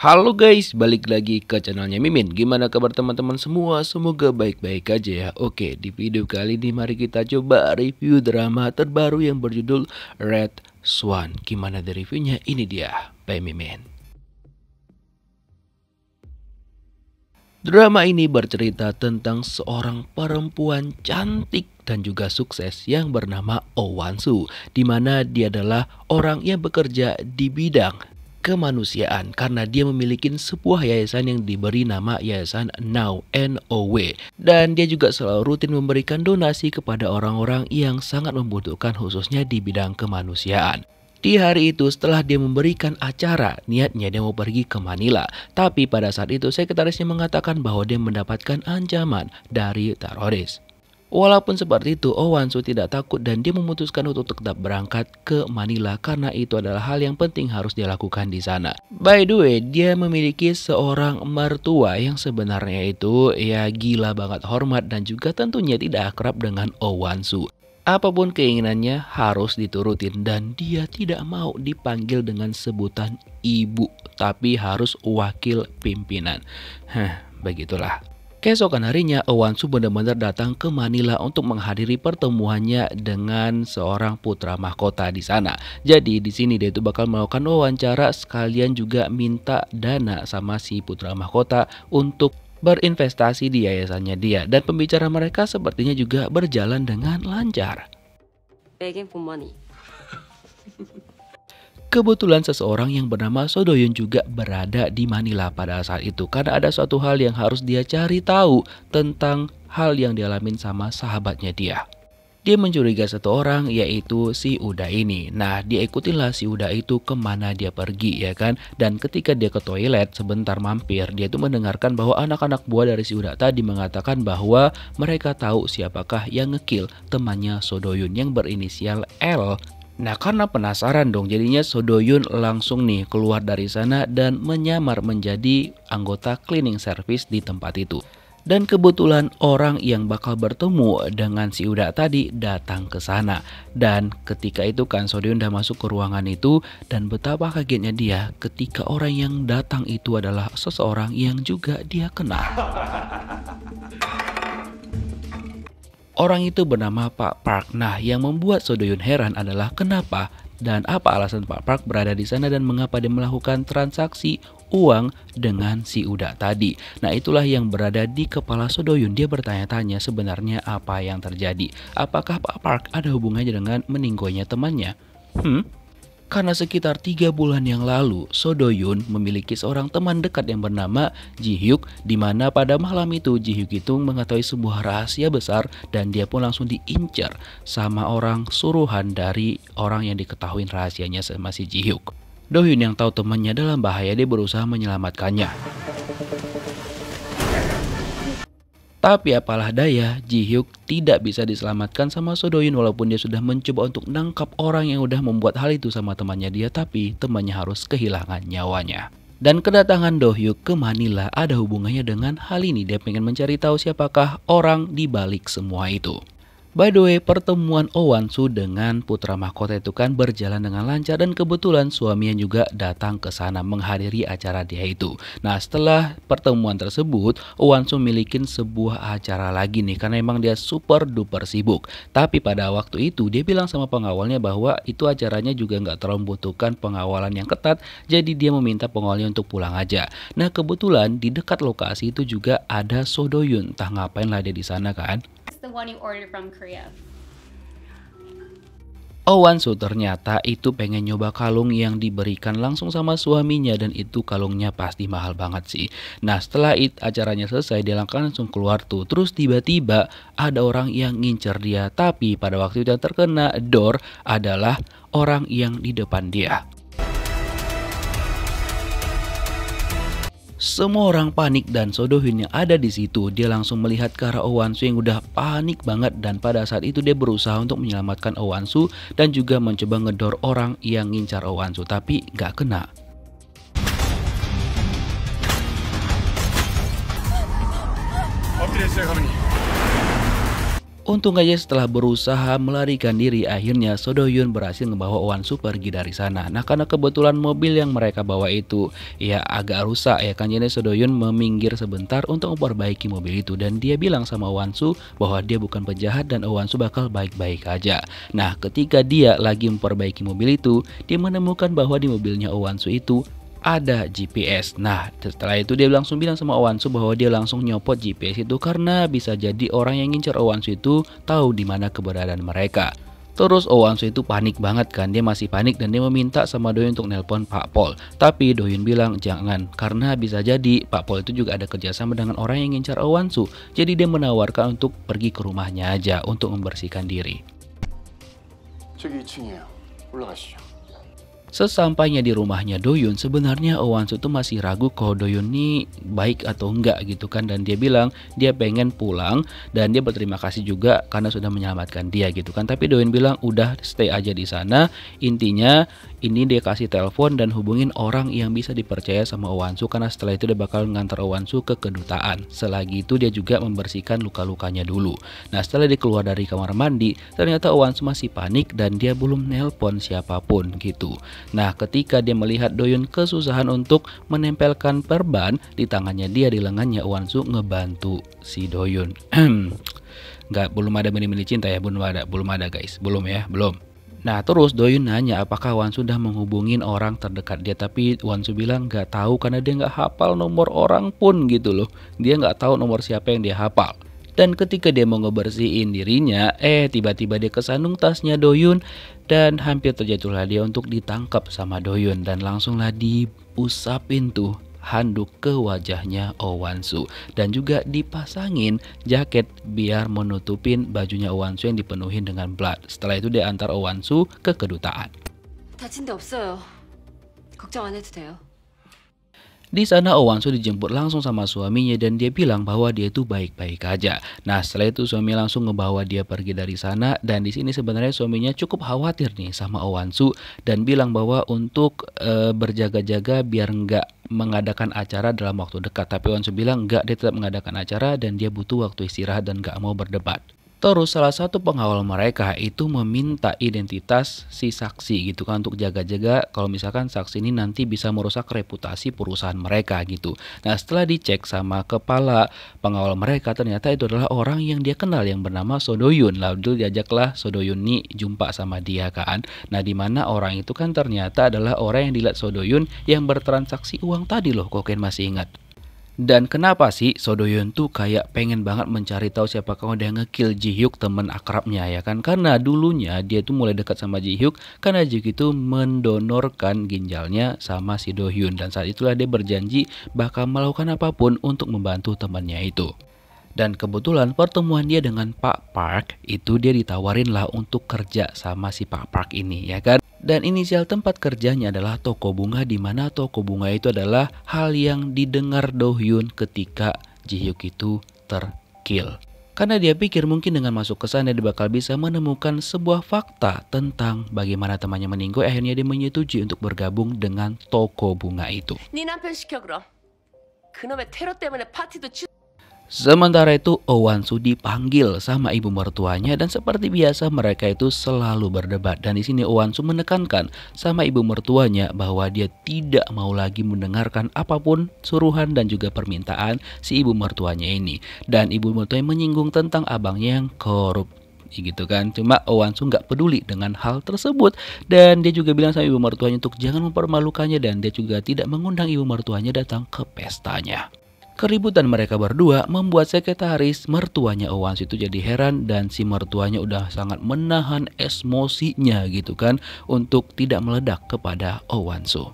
Halo guys, balik lagi ke channelnya Mimin. Gimana kabar teman-teman semua? Semoga baik-baik aja ya. Oke, di video kali ini mari kita coba review drama terbaru yang berjudul Red Swan. Gimana dari reviewnya? Ini dia, by Mimin. Drama ini bercerita tentang seorang perempuan cantik dan juga sukses yang bernama Oh Wan-soo, di mana dia adalah orang yang bekerja di bidang kemanusiaan karena dia memiliki sebuah yayasan yang diberi nama Yayasan Now NOW, dan dia juga selalu rutin memberikan donasi kepada orang-orang yang sangat membutuhkan khususnya di bidang kemanusiaan. Di hari itu setelah dia memberikan acara, niatnya dia mau pergi ke Manila. Tapi pada saat itu sekretarisnya mengatakan bahwa dia mendapatkan ancaman dari teroris. Walaupun seperti itu, Oh Wan-soo tidak takut dan dia memutuskan untuk tetap berangkat ke Manila karena itu adalah hal yang penting harus dia lakukan di sana. By the way, dia memiliki seorang mertua yang sebenarnya itu ya gila banget hormat dan juga tentunya tidak akrab dengan Oh Wan-soo. Apapun keinginannya harus diturutin dan dia tidak mau dipanggil dengan sebutan ibu, tapi harus wakil pimpinan. Begitulah. Keesokan harinya, Oh Wan-soo benar-benar datang ke Manila untuk menghadiri pertemuannya dengan seorang putra mahkota di sana. Jadi di sini dia itu bakal melakukan wawancara sekalian juga minta dana sama si putra mahkota untuk berinvestasi di yayasannya dia, dan pembicara mereka sepertinya juga berjalan dengan lancar. Begging for money. Kebetulan seseorang yang bernama So Do-hyun juga berada di Manila pada saat itu karena ada suatu hal yang harus dia cari tahu tentang hal yang dialamin sama sahabatnya dia. Dia mencurigai satu orang, yaitu si Uda ini. Nah, dia ikutinlah si Uda itu kemana dia pergi ya kan. Dan ketika dia ke toilet sebentar mampir, dia tuh mendengarkan bahwa anak-anak buah dari si Uda tadi mengatakan bahwa mereka tahu siapakah yang ngekill temannya So Do-hyun yang berinisial L. Nah, karena penasaran dong, jadinya So Do-hyun langsung nih keluar dari sana dan menyamar menjadi anggota cleaning service di tempat itu. Dan kebetulan orang yang bakal bertemu dengan si Uda tadi datang ke sana. Dan ketika itu kan So Do-hyun udah masuk ke ruangan itu dan betapa kagetnya dia ketika orang yang datang itu adalah seseorang yang juga dia kenal. Orang itu bernama Pak Park. Nah, yang membuat So Do-hyun heran adalah kenapa dan apa alasan Pak Park berada di sana dan mengapa dia melakukan transaksi uang dengan si Uda tadi. Nah, itulah yang berada di kepala So Do-hyun. Dia bertanya-tanya sebenarnya apa yang terjadi. Apakah Pak Park ada hubungannya dengan meninggoynya temannya? Karena sekitar 3 bulan yang lalu, So Do-hyun memiliki seorang teman dekat yang bernama Ji-hyuk, di mana pada malam itu Ji-hyuk itu mengetahui sebuah rahasia besar dan dia pun langsung diincar sama orang suruhan dari orang yang diketahui rahasianya sama si Ji-hyuk. Do-hyun yang tahu temannya dalam bahaya, dia berusaha menyelamatkannya. Tapi apalah daya, Ji-hyuk tidak bisa diselamatkan sama So Do-hyun walaupun dia sudah mencoba untuk nangkap orang yang udah membuat hal itu sama temannya dia, tapi temannya harus kehilangan nyawanya. Dan kedatangan Do-hyuk ke Manila ada hubungannya dengan hal ini. Dia pengen mencari tahu siapakah orang di balik semua itu. By the way, pertemuan Oh Wan-soo dengan putra mahkota itu kan berjalan dengan lancar dan kebetulan suaminya juga datang ke sana menghadiri acara dia itu. Nah, setelah pertemuan tersebut, Oh Wan-soo memiliki sebuah acara lagi nih karena emang dia super duper sibuk. Tapi pada waktu itu dia bilang sama pengawalnya bahwa itu acaranya juga nggak terlalu membutuhkan pengawalan yang ketat, jadi dia meminta pengawalnya untuk pulang aja. Nah, kebetulan di dekat lokasi itu juga ada So Do-hyun. Entah ngapain lah dia di sana kan. The one you ordered from Korea. Oh Wan-soo ternyata itu pengen nyoba kalung yang diberikan langsung sama suaminya dan itu kalungnya pasti mahal banget sih. Nah, setelah acaranya selesai dia langsung keluar tuh. Terus tiba-tiba ada orang yang ngincer dia, tapi pada waktu itu yang terkena door adalah orang yang di depan dia. Semua orang panik dan So Do-hyun yang ada di situ dia langsung melihat ke arah Oh Wan-soo yang udah panik banget, dan pada saat itu dia berusaha untuk menyelamatkan Oh Wan-soo dan juga mencoba ngedor orang yang ngincar Oh Wan-soo tapi gak kena. Untung aja setelah berusaha melarikan diri, akhirnya So Do-hyun berhasil membawa Oh Wan-soo pergi dari sana. Nah, karena kebetulan mobil yang mereka bawa itu ya agak rusak ya kan, jadi So Do-hyun meminggir sebentar untuk memperbaiki mobil itu, dan dia bilang sama Oh Wan-soo bahwa dia bukan penjahat dan Oh Wan-soo bakal baik-baik aja. Nah, ketika dia lagi memperbaiki mobil itu, dia menemukan bahwa di mobilnya Oh Wan-soo itu ada GPS. Nah, setelah itu dia langsung bilang sama Oh Wan-soo bahwa dia langsung nyopot GPS itu karena bisa jadi orang yang ngincer Oh Wan-soo itu tahu di mana keberadaan mereka. Terus Oh Wan-soo itu panik banget kan, dia masih panik dan dia meminta sama Do-hyun untuk nelpon Pak Pol. Tapi Do-hyun bilang jangan, karena bisa jadi Pak Pol itu juga ada kerjasama dengan orang yang ngincar Oh Wan-soo. Jadi dia menawarkan untuk pergi ke rumahnya aja untuk membersihkan diri. 저기 2층이에요. 올라가시죠. Sesampainya di rumahnya Do-hyun, sebenarnya Oh Wan-soo tuh masih ragu kalau Do-hyun ini baik atau enggak gitu kan, dan dia bilang dia pengen pulang dan dia berterima kasih juga karena sudah menyelamatkan dia gitu kan. Tapi Do-hyun bilang udah stay aja di sana, intinya ini dia kasih telepon dan hubungin orang yang bisa dipercaya sama Oh Wan-soo, karena setelah itu dia bakal ngantar Oh Wan-soo ke kedutaan. Selagi itu dia juga membersihkan luka-lukanya dulu. Nah, setelah dia keluar dari kamar mandi, ternyata Oh Wan-soo masih panik dan dia belum nelpon siapapun gitu. Nah, ketika dia melihat Do-hyun kesusahan untuk menempelkan perban di tangannya dia di lengannya, Oh Wan-soo ngebantu si Do-hyun. Belum ada mini-mini cinta ya, belum ada guys, belum ya, belum. Nah, terus Do-hyun nanya apakah Wan-soo sudah menghubungin orang terdekat dia, tapi Wan-soo bilang nggak tahu karena dia nggak hafal nomor orang pun gitu loh. Dia nggak tahu nomor siapa yang dia hafal. Dan ketika dia mau ngebersihin dirinya, tiba-tiba dia kesandung tasnya Do-hyun dan hampir terjatuhlah dia untuk ditangkap sama Do-hyun, dan langsunglah diusapin tuh handuk ke wajahnya Oh Wan-soo dan juga dipasangin jaket biar menutupin bajunya Oh Wan-soo yang dipenuhi dengan blood. Setelah itu dia antar Oh Wan-soo ke kedutaan. 다친 데 없어요. 걱정 안 해도 돼요. Di sana Oh Wan-soo dijemput langsung sama suaminya dan dia bilang bahwa dia itu baik-baik aja. Nah, setelah itu suami langsung ngebawa dia pergi dari sana, dan di sini sebenarnya suaminya cukup khawatir nih sama Oh Wan-soo dan bilang bahwa untuk berjaga-jaga biar nggak mengadakan acara dalam waktu dekat. Tapi Oh Wan-soo bilang nggak, dia tetap mengadakan acara dan dia butuh waktu istirahat dan nggak mau berdebat. Terus salah satu pengawal mereka itu meminta identitas si saksi gitu kan, untuk jaga-jaga kalau misalkan saksi ini nanti bisa merusak reputasi perusahaan mereka gitu. Nah, setelah dicek sama kepala pengawal mereka, ternyata itu adalah orang yang dia kenal yang bernama So Do-hyun. Lalu diajaklah So Do-hyun nih jumpa sama dia kan. Nah, dimana orang itu kan ternyata adalah orang yang dilihat So Do-hyun yang bertransaksi uang tadi loh, kok kalian masih ingat? Dan kenapa sih So Do-hyun tuh kayak pengen banget mencari tahu siapakah udah nge-kill Ji-hyuk, temen akrabnya ya kan? Karena dulunya dia tuh mulai dekat sama Ji-hyuk karena Ji-hyuk itu mendonorkan ginjalnya sama si Do-hyun, dan saat itulah dia berjanji bakal melakukan apapun untuk membantu temannya itu. Dan kebetulan pertemuan dia dengan Pak Park itu dia ditawarin lah untuk kerja sama si Pak Park ini ya kan. Dan inisial tempat kerjanya adalah toko bunga, di mana toko bunga itu adalah hal yang didengar Do-hyun ketika Ji-hyuk itu terkill. Karena dia pikir mungkin dengan masuk ke sana dia bakal bisa menemukan sebuah fakta tentang bagaimana temannya meninggal. Akhirnya dia menyetujui untuk bergabung dengan toko bunga itu. 네 남편 시켜 그럼. 그놈의 테러 때문에 파티도 Sementara itu Oh Wan-soo dipanggil sama ibu mertuanya dan seperti biasa mereka itu selalu berdebat, dan di sini Oh Wan-soo menekankan sama ibu mertuanya bahwa dia tidak mau lagi mendengarkan apapun suruhan dan juga permintaan si ibu mertuanya ini, dan ibu mertuanya menyinggung tentang abangnya yang korup gitu kan. Cuma Oh Wan-soo nggak peduli dengan hal tersebut, dan dia juga bilang sama ibu mertuanya untuk jangan mempermalukannya, dan dia juga tidak mengundang ibu mertuanya datang ke pestanya. Keributan mereka berdua membuat sekretaris mertuanya Oh Wan-soo itu jadi heran, dan si mertuanya udah sangat menahan emosinya gitu kan untuk tidak meledak kepada Oh Wan-soo.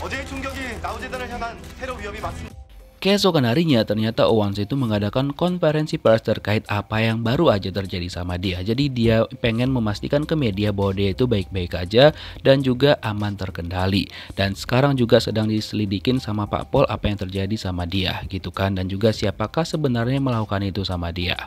어제의 충격이 나우재단을 향한 테러 위협이 맞습니다. Keesokan harinya ternyata Oh Wan-soo itu mengadakan konferensi pers terkait apa yang baru aja terjadi sama dia. Jadi dia pengen memastikan ke media bahwa dia itu baik-baik aja dan juga aman terkendali. Dan sekarang juga sedang diselidikin sama Pak Pol apa yang terjadi sama dia gitu kan. Dan juga siapakah sebenarnya melakukan itu sama dia.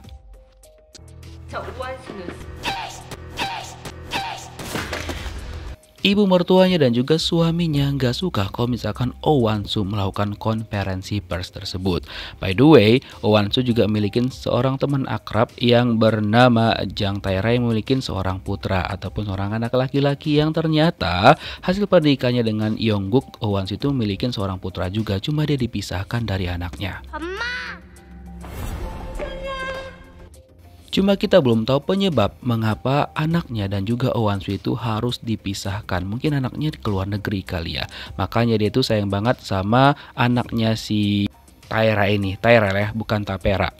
Ibu mertuanya dan juga suaminya nggak suka kalau misalkan Oh Wan-soo melakukan konferensi pers tersebut. By the way, Oh Wan-soo juga memiliki seorang teman akrab yang bernama Jang Tae-ra yang memiliki seorang putra ataupun seorang anak laki-laki yang ternyata hasil pernikahannya dengan Yongguk, Oh Wan-soo itu memiliki seorang putra juga, cuma dia dipisahkan dari anaknya. Cuma kita belum tahu penyebab mengapa anaknya dan juga Oh Wan-soo itu harus dipisahkan. Mungkin anaknya di luar negeri kali ya. Makanya dia tuh sayang banget sama anaknya si Tae-ra ini. Tae-ra ya, bukan Tapera.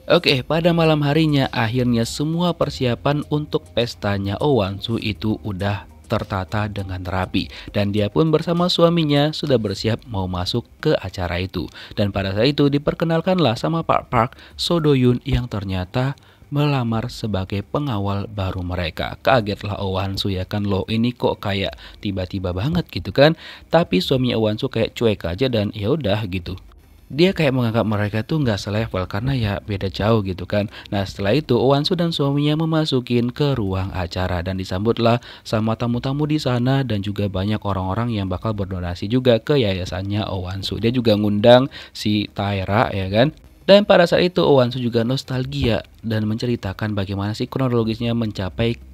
Oke, pada malam harinya akhirnya semua persiapan untuk pestanya Oh Wan-soo itu udah tertata dengan rapi, dan dia pun bersama suaminya sudah bersiap mau masuk ke acara itu. Dan pada saat itu diperkenalkanlah sama Pak Park So Do Yoon yang ternyata melamar sebagai pengawal baru mereka. Kagetlah Oh Wan-soo ya kan, loh ini kok kayak tiba-tiba banget gitu kan. Tapi suaminya Oh Wan-soo kayak cuek aja dan ya udah gitu. Dia kayak menganggap mereka tuh nggak selevel karena ya beda jauh gitu kan. Nah setelah itu Oh Wan-soo dan suaminya memasukin ke ruang acara dan disambutlah sama tamu-tamu di sana dan juga banyak orang-orang yang bakal berdonasi juga ke yayasannya Oh Wan-soo. Dia juga ngundang si Tae-ra ya kan. Dan pada saat itu Oh Wan-soo juga nostalgia dan menceritakan bagaimana sih kronologisnya mencapai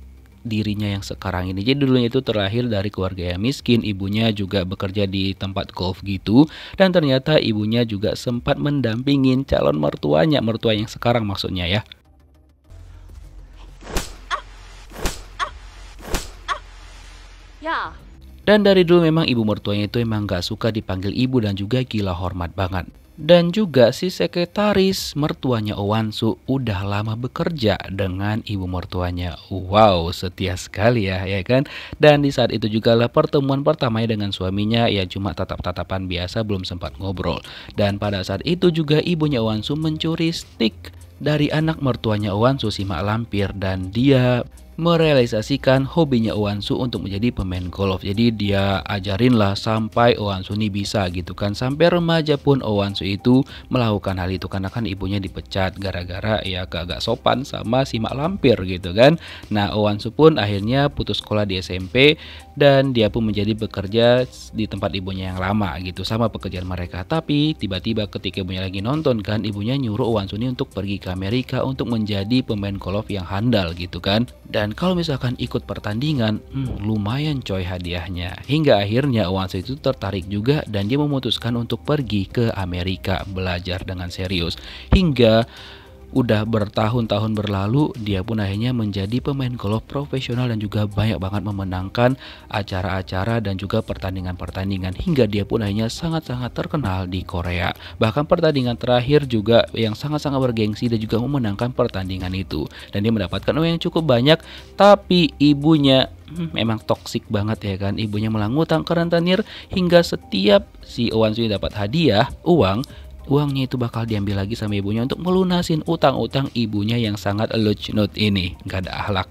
dirinya yang sekarang ini. Jadi dulunya itu terlahir dari keluarga yang miskin, ibunya juga bekerja di tempat golf gitu, dan ternyata ibunya juga sempat mendampingin calon mertua yang sekarang maksudnya ya. 야, Dan dari dulu memang ibu mertuanya itu emang gak suka dipanggil ibu dan juga gila hormat banget. Dan juga si sekretaris mertuanya Oh Wan-soo udah lama bekerja dengan ibu mertuanya. Wow, setia sekali ya kan. Dan di saat itu juga lah pertemuan pertamanya dengan suaminya, ya cuma tatap-tatapan biasa, belum sempat ngobrol. Dan pada saat itu juga ibunya Oh Wan-soo mencuri stick dari anak mertuanya Oh Wan-soo, si mak lampir, dan dia merealisasikan hobinya Oh Wan-soo untuk menjadi pemain golf. Jadi dia ajarin lah sampai Oh Wan-soo ini bisa gitu kan. Sampai remaja pun Oh Wan-soo itu melakukan hal itu karena kan ibunya dipecat gara-gara ya kagak sopan sama si mak lampir gitu kan. Nah Oh Wan-soo pun akhirnya putus sekolah di SMP dan dia pun menjadi bekerja di tempat ibunya yang lama gitu, sama pekerjaan mereka. Tapi tiba-tiba ketika ibunya lagi nonton kan, ibunya nyuruh Oh Wan-soo ini untuk pergi ke Amerika untuk menjadi pemain golf yang handal gitu kan. Dan kalau misalkan ikut pertandingan, lumayan coy hadiahnya. Hingga akhirnya Oh Wan-soo itu tertarik juga dan dia memutuskan untuk pergi ke Amerika belajar dengan serius. Hingga udah bertahun-tahun berlalu, dia pun akhirnya menjadi pemain golf profesional dan juga banyak banget memenangkan acara-acara dan juga pertandingan-pertandingan, hingga dia pun akhirnya sangat-sangat terkenal di Korea. Bahkan pertandingan terakhir juga yang sangat-sangat bergengsi dan juga memenangkan pertandingan itu, dan dia mendapatkan uang yang cukup banyak. Tapi ibunya memang toksik banget ya kan. Ibunya melangutang ke rentenir hingga setiap si Oh Wan-soo dapat hadiah uangnya itu bakal diambil lagi sama ibunya untuk melunasin utang-utang ibunya yang sangat lucu ini, gak ada akhlak.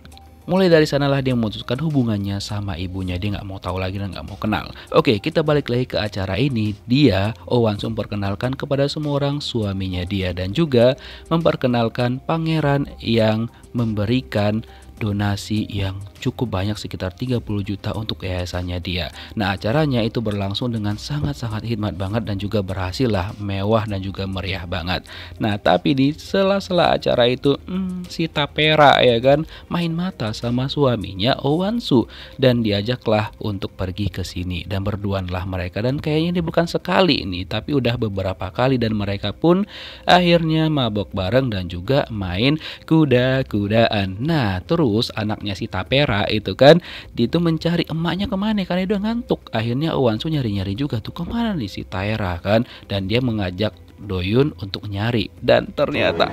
Mulai dari sanalah dia memutuskan hubungannya sama ibunya. Dia nggak mau tahu lagi dan nggak mau kenal. Oke, kita balik lagi ke acara ini. Dia Oh Wan-soo memperkenalkan kepada semua orang suaminya dia dan juga memperkenalkan pangeran yang memberikan donasi yang cukup banyak sekitar 30 juta untuk yayasannya dia. Nah acaranya itu berlangsung dengan sangat-sangat hikmat banget dan juga berhasil lah, mewah dan juga meriah banget. Nah tapi di sela-sela acara itu si Tapera ya kan main mata sama suaminya Oh Wan-soo dan diajaklah untuk pergi ke sini, dan berduaanlah mereka, dan kayaknya ini bukan sekali ini tapi udah beberapa kali, dan mereka pun akhirnya mabok bareng dan juga main kuda-kudaan. Nah terus anaknya si Tapera itu kan dia tuh mencari emaknya kemana karena dia udah ngantuk. Akhirnya Oh Wan-soo nyari-nyari juga tuh kemana nih si Taera kan, dan dia mengajak Do-yoon untuk nyari, dan ternyata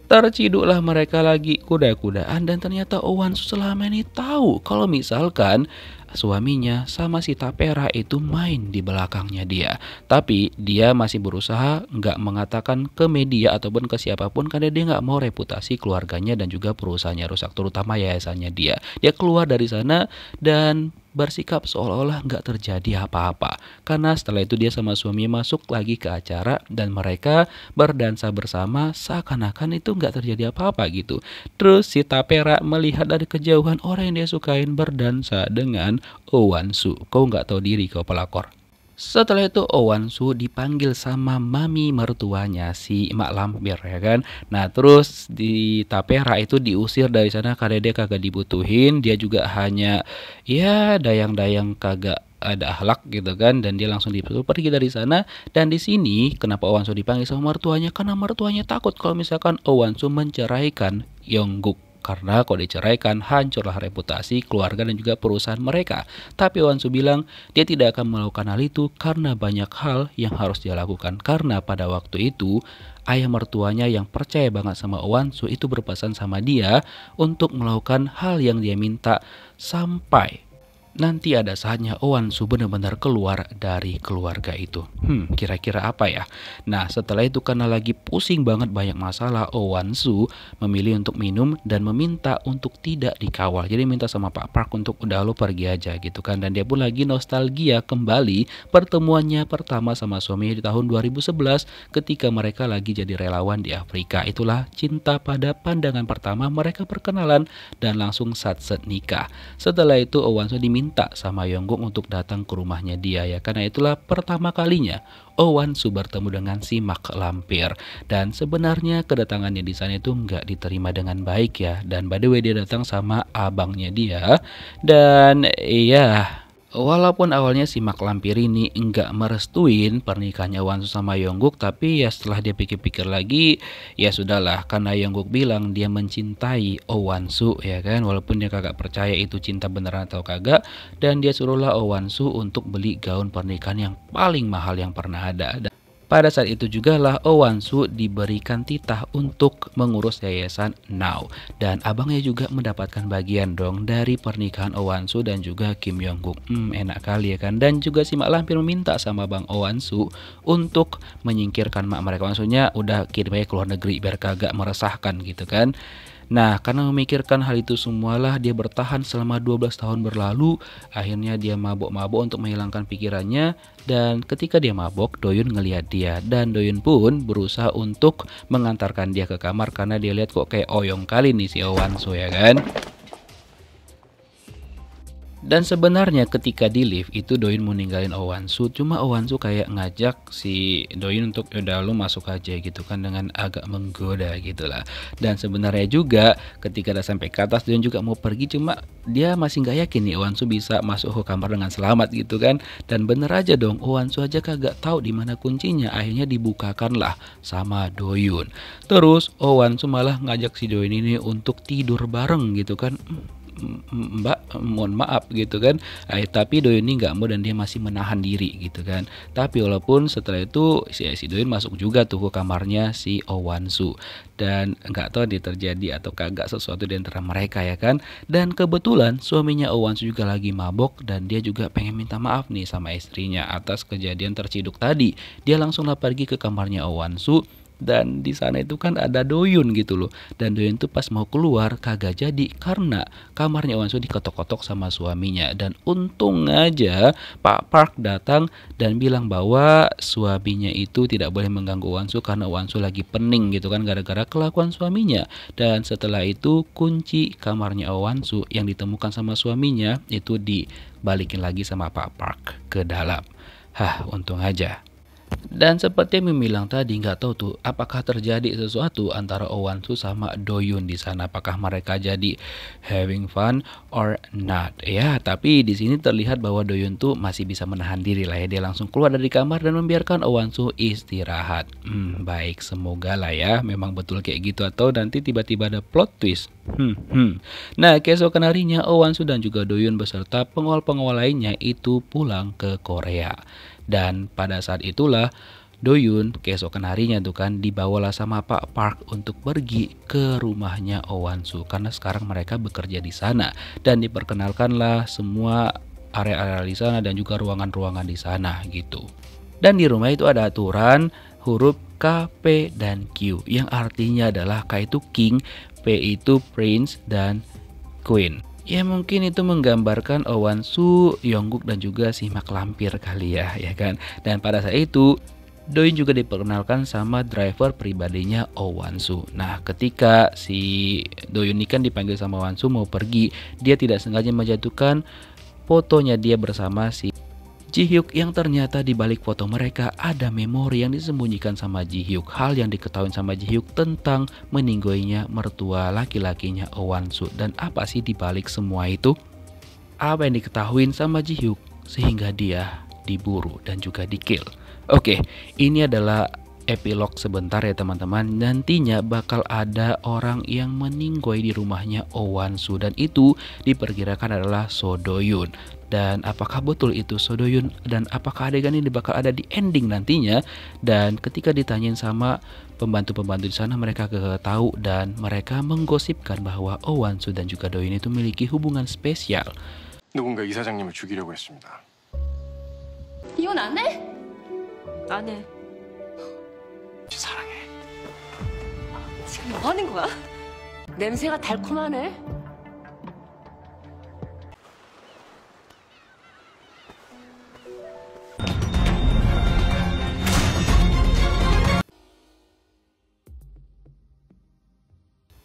terciduklah mereka lagi kuda-kudaan, dan ternyata Oh Wan-soo selama ini tahu kalau misalkan suaminya sama si Tapera itu main di belakangnya dia. Tapi dia masih berusaha nggak mengatakan ke media ataupun ke siapapun karena dia nggak mau reputasi keluarganya dan juga perusahaannya rusak, terutama yayasannya dia. Dia keluar dari sana dan bersikap seolah-olah nggak terjadi apa-apa. Karena setelah itu dia sama suaminya masuk lagi ke acara dan mereka berdansa bersama seakan-akan itu nggak terjadi apa-apa gitu. Terus si Tapera melihat dari kejauhan orang yang dia sukain berdansa dengan Oh Wan-soo. Kau nggak tahu diri kau pelakor. Setelah itu Oh Wan-soo dipanggil sama mami mertuanya si Mak Lampir ya kan. Nah terus di Tapera itu diusir dari sana karena dia kagak dibutuhin. Dia juga hanya ya dayang-dayang kagak ada akhlak gitu kan, dan dia langsung disuruh pergi dari sana. Dan di sini kenapa Oh Wan-soo dipanggil sama mertuanya, karena mertuanya takut kalau misalkan Oh Wan-soo menceraikan Yongguk. Karena kalau diceraikan hancurlah reputasi keluarga dan juga perusahaan mereka. Tapi Oh Wan-soo bilang dia tidak akan melakukan hal itu karena banyak hal yang harus dia lakukan. Karena pada waktu itu ayah mertuanya yang percaya banget sama Oh Wan-soo itu berpesan sama dia untuk melakukan hal yang dia minta sampai nanti ada saatnya Oh Wan-soo benar-benar keluar dari keluarga itu. Kira-kira apa ya? Nah setelah itu karena lagi pusing banget banyak masalah, Oh Wan-soo memilih untuk minum dan meminta untuk tidak dikawal. Jadi minta sama Pak Park untuk udah lo pergi aja gitu kan. Dan dia pun lagi nostalgia kembali pertemuannya pertama sama suaminya di tahun 2011 ketika mereka lagi jadi relawan di Afrika. Itulah cinta pada pandangan pertama, mereka perkenalan dan langsung satset nikah. Setelah itu Oh Wan-soo diminta sama Yongguk untuk datang ke rumahnya dia ya. Karena itulah pertama kalinya Oh Wan-soo bertemu dengan si Mak Lampir. Dan sebenarnya kedatangannya di sana itu nggak diterima dengan baik ya. Dan by the way dia datang sama abangnya dia. Dan iya, walaupun awalnya si Mak Lampir ini enggak merestuin pernikahannya Wan-soo sama Yongguk, tapi ya setelah dia pikir-pikir lagi, ya sudahlah, karena Yongguk bilang dia mencintai Oh Wan-soo ya kan, walaupun dia kagak percaya itu cinta beneran atau kagak, dan dia suruhlah Oh Wan-soo untuk beli gaun pernikahan yang paling mahal yang pernah ada. Pada saat itu juga lah Oh Wan-soo diberikan titah untuk mengurus yayasan Now. Dan abangnya juga mendapatkan bagian dong dari pernikahan Oh Wan-soo dan juga Kim Yongguk. Enak kali ya kan. Dan juga si Mak Lampir meminta sama Bang Oh Wan-soo untuk menyingkirkan mak mereka. Maksudnya udah kirim aja ke luar negeri biar kagak meresahkan gitu kan. Nah, karena memikirkan hal itu semualah dia bertahan selama 12 tahun berlalu. Akhirnya dia mabok-mabok untuk menghilangkan pikirannya. Dan ketika dia mabok, Doyun ngelihat dia. Dan Doyun pun berusaha untuk mengantarkan dia ke kamar karena dia lihat kok kayak oyong kali nih si Oh Wan-soo ya kan. Dan sebenarnya ketika di lift itu Doyun mau ninggalin Oh Wan-soo, cuma Oh Wan-soo kayak ngajak si Doyun untuk udah lu masuk aja gitu kan, dengan agak menggoda gitulah. Dan sebenarnya juga ketika udah sampai ke atas Doyun juga mau pergi, cuma dia masih nggak yakin nih Oh Wan-soo bisa masuk ke kamar dengan selamat gitu kan. Dan bener aja dong, Oh Wan-soo aja kagak tahu di mana kuncinya, akhirnya dibukakan lah sama Doyun. Terus Oh Wan-soo malah ngajak si Doyun ini untuk tidur bareng gitu kan. Mbak mohon maaf gitu kan, tapi Doyun ini nggak mau dan dia masih menahan diri gitu kan. Tapi walaupun setelah itu si Doyun masuk juga tuh ke kamarnya si Oh Wan-soo, dan nggak tahu dia terjadi atau kagak sesuatu di antara mereka ya kan. Dan kebetulan suaminya Oh Wan-soo juga lagi mabok dan dia juga pengen minta maaf nih sama istrinya atas kejadian terciduk tadi. Dia langsunglah pergi ke kamarnya Oh Wan-soo. Dan di sana itu kan ada Doyun gitu loh. Dan Doyun tuh pas mau keluar kagak jadi karena kamarnya Wan-soo diketok-ketok sama suaminya. Dan untung aja Pak Park datang dan bilang bahwa suaminya itu tidak boleh mengganggu Wan-soo karena Wan-soo lagi pening gitu kan gara-gara kelakuan suaminya. Dan setelah itu kunci kamarnya Wan-soo yang ditemukan sama suaminya itu dibalikin lagi sama Pak Park ke dalam. Untung aja. Dan seperti yang bilang tadi, nggak tahu tuh apakah terjadi sesuatu antara Oh Wan-soo sama Doyun di sana. Apakah mereka jadi having fun or not? Ya, tapi di sini terlihat bahwa Doyun tuh masih bisa menahan diri lah ya. Dia langsung keluar dari kamar dan membiarkan Oh Wan-soo istirahat. Baik, semoga lah ya memang betul kayak gitu atau nanti tiba-tiba ada plot twist. Nah, keesokan harinya Oh Wan-soo dan juga Doyun beserta pengawal-pengawal lainnya itu pulang ke Korea. Dan pada saat itulah Doyun keesokan harinya tuh kan dibawalah sama Pak Park untuk pergi ke rumahnya Oh Wan-soo karena sekarang mereka bekerja di sana, dan diperkenalkanlah semua area-area di sana dan juga ruangan-ruangan di sana gitu. Dan di rumah itu ada aturan huruf K, P, dan Q yang artinya adalah K itu King, P itu Prince, dan Queen. Ya mungkin itu menggambarkan Oh Wan-soo, Yongguk dan juga si mak lampir kali ya, ya kan. Dan pada saat itu Doin juga diperkenalkan sama driver pribadinya Oh Wan-soo. Nah, ketika si Doyun ini kan dipanggil sama Wan-soo mau pergi, dia tidak sengaja menjatuhkan fotonya dia bersama si Ji-hyuk yang ternyata di balik foto mereka ada memori yang disembunyikan sama Ji-hyuk. Hal yang diketahui sama Ji-hyuk tentang meninggoinya mertua laki-lakinya Oh Wan-soo. Dan apa sih di balik semua itu? Apa yang diketahui sama Ji-hyuk sehingga dia diburu dan juga di-kill. Oke, ini adalah epilog sebentar ya teman-teman. Nantinya bakal ada orang yang meninggoy di rumahnya Oh Wan-soo dan itu diperkirakan adalah So Do-yoon. Dan apakah betul itu So Do-yoon dan apakah adegan ini bakal ada di ending nantinya? Dan ketika ditanyain sama pembantu-pembantu di sana, mereka gak tahu dan mereka menggosipkan bahwa Oh Wan-soo dan juga Do-yoon itu memiliki hubungan spesial. 누군가 이사장님을 죽이려고 했습니다. 이혼 안 해? 안 해. 사랑해. 지금 뭐 하는 거야? 냄새가 달콤하네.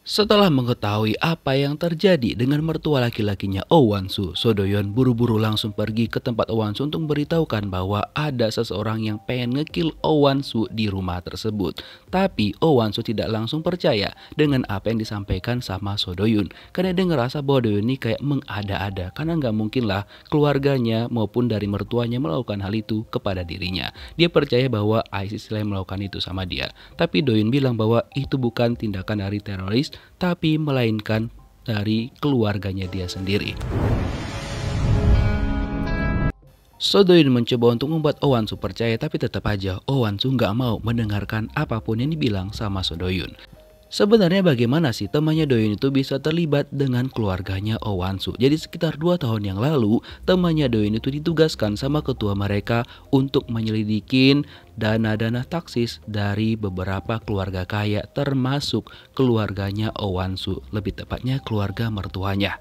Setelah mengetahui apa yang terjadi dengan mertua laki-lakinya Oh Wan-soo, So Do-yoon buru-buru langsung pergi ke tempat Oh Wan-soo untuk memberitahukan bahwa ada seseorang yang pengen ngekill Oh Wan-soo di rumah tersebut. Tapi Oh Wan-soo tidak langsung percaya dengan apa yang disampaikan sama So Do-yoon, karena dia ngerasa bahwa Do-yoon ini kayak mengada-ada, karena nggak mungkin lah keluarganya maupun dari mertuanya melakukan hal itu kepada dirinya. Dia percaya bahwa ISIS yang melakukan itu sama dia. Tapi Do-yoon bilang bahwa itu bukan tindakan dari teroris, tapi melainkan dari keluarganya dia sendiri. So Do-yoon mencoba untuk membuat Oh Wan-soo percaya, tapi tetap aja Oh Wan-soo nggak mau mendengarkan apapun yang dibilang sama So Do-yoon. Sebenarnya bagaimana sih temannya Do-yoon itu bisa terlibat dengan keluarganya Oh Wan-soo? Jadi sekitar 2 tahun yang lalu, temannya Do-yoon itu ditugaskan sama ketua mereka untuk menyelidikin dana-dana taksis dari beberapa keluarga kaya, termasuk keluarganya Oh Wan-soo, lebih tepatnya keluarga mertuanya.